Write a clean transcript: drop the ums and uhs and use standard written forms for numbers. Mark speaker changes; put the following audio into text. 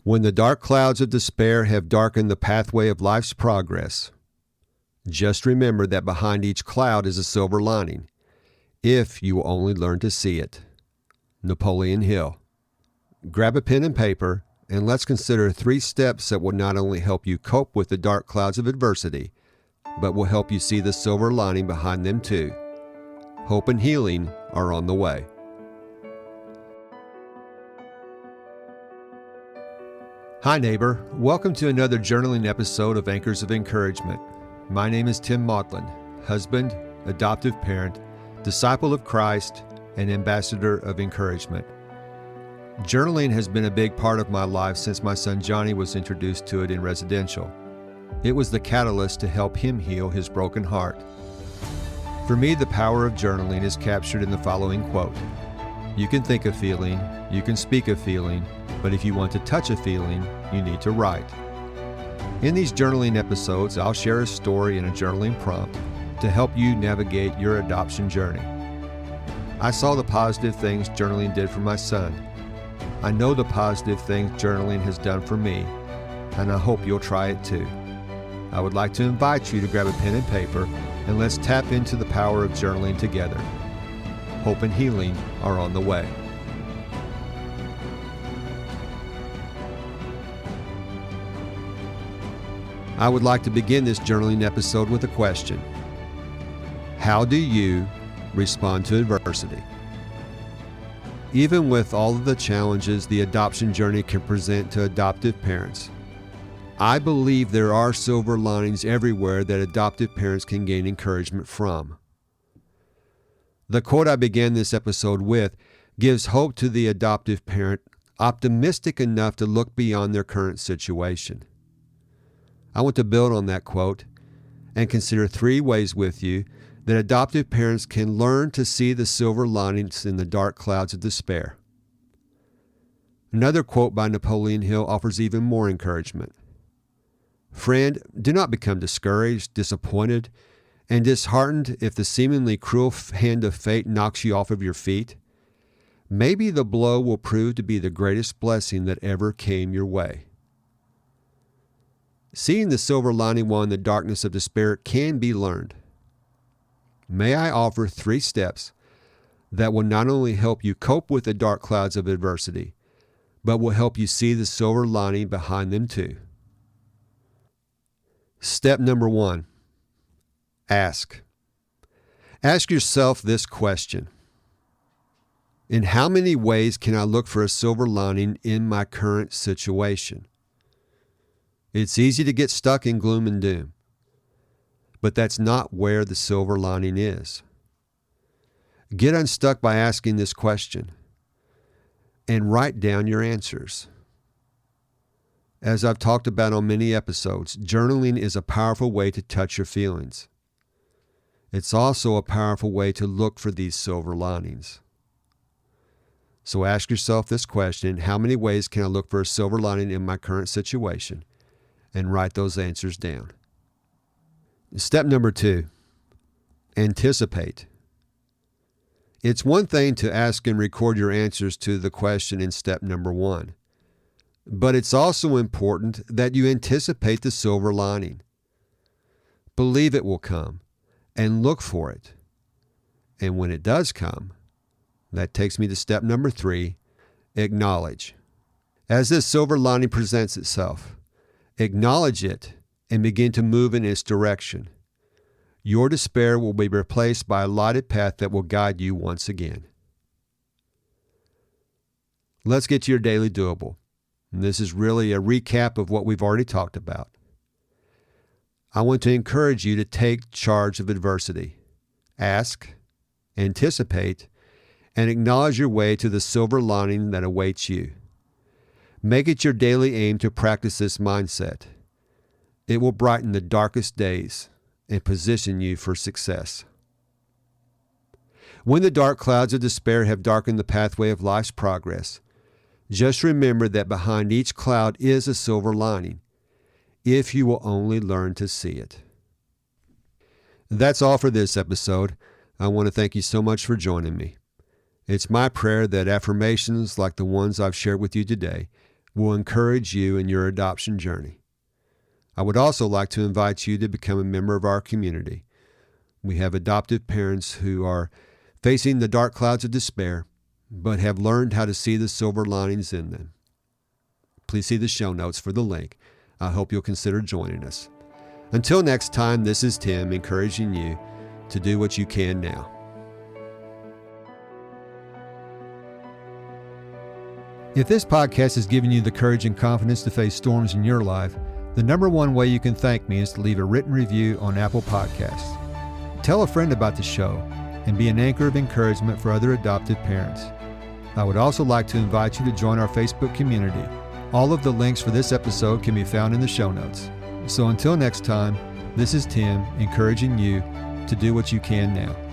Speaker 1: When the dark clouds of despair have darkened the pathway of life's progress, just remember that behind each cloud is a silver lining, if you will only learn to see it. Napoleon Hill. Grab a pen and paper, and let's consider 3 steps that will not only help you cope with the dark clouds of adversity, but will help you see the silver lining behind them too. Hope and healing are on the way. Hi neighbor, welcome to another journaling episode of Anchors of Encouragement. My name is Tim Maudlin, husband, adoptive parent, disciple of Christ, and ambassador of encouragement. Journaling has been a big part of my life since my son Johnny was introduced to it in residential. It was the catalyst to help him heal his broken heart. For me, the power of journaling is captured in the following quote: "You can think a feeling, you can speak a feeling, but if you want to touch a feeling, you need to write." In these journaling episodes, I'll share a story and a journaling prompt to help you navigate your adoption journey. I saw the positive things journaling did for my son. I know the positive things journaling has done for me, and I hope you'll try it too. I would like to invite you to grab a pen and paper, and let's tap into the power of journaling together. Hope and healing are on the way. I would like to begin this journaling episode with a question. How do you respond to adversity? Even with all of the challenges the adoption journey can present to adoptive parents, I believe there are silver linings everywhere that adoptive parents can gain encouragement from. The quote I began this episode with gives hope to the adoptive parent optimistic enough to look beyond their current situation. I want to build on that quote and consider 3 ways with you that adoptive parents can learn to see the silver linings in the dark clouds of despair. Another quote by Napoleon Hill offers even more encouragement. "Friend, do not become discouraged, disappointed, and disheartened if the seemingly cruel hand of fate knocks you off of your feet. Maybe the blow will prove to be the greatest blessing that ever came your way." Seeing the silver lining while in the darkness of despair can be learned. May I offer 3 steps that will not only help you cope with the dark clouds of adversity, but will help you see the silver lining behind them too. Step number 1, ask. Ask yourself this question: in how many ways can I look for a silver lining in my current situation? It's easy to get stuck in gloom and doom, but that's not where the silver lining is. Get unstuck by asking this question and write down your answers. As I've talked about on many episodes, journaling is a powerful way to touch your feelings. It's also a powerful way to look for these silver linings. So ask yourself this question: how many ways can I look for a silver lining in my current situation? And write those answers down. Step number 2, anticipate. It's one thing to ask and record your answers to the question in step number 1, but it's also important that you anticipate the silver lining. Believe it will come and look for it. And when it does come, that takes me to step number 3, acknowledge. As this silver lining presents itself, acknowledge it and begin to move in its direction. Your despair will be replaced by a lighted path that will guide you once again. Let's get to your daily doable. And this is really a recap of what we've already talked about. I want to encourage you to take charge of adversity. Ask, anticipate, and acknowledge your way to the silver lining that awaits you. Make it your daily aim to practice this mindset. It will brighten the darkest days and position you for success. When the dark clouds of despair have darkened the pathway of life's progress, just remember that behind each cloud is a silver lining, if you will only learn to see it. That's all for this episode. I want to thank you so much for joining me. It's my prayer that affirmations like the ones I've shared with you today will encourage you in your adoption journey. I would also like to invite you to become a member of our community. We have adoptive parents who are facing the dark clouds of despair, but have learned how to see the silver linings in them. Please see the show notes for the link. I hope you'll consider joining us. Until next time, this is Tim encouraging you to do what you can now. If this podcast has given you the courage and confidence to face storms in your life, the number one way you can thank me is to leave a written review on Apple Podcasts. Tell a friend about the show and be an anchor of encouragement for other adoptive parents. I would also like to invite you to join our Facebook community. All of the links for this episode can be found in the show notes. So until next time, this is Tim encouraging you to do what you can now.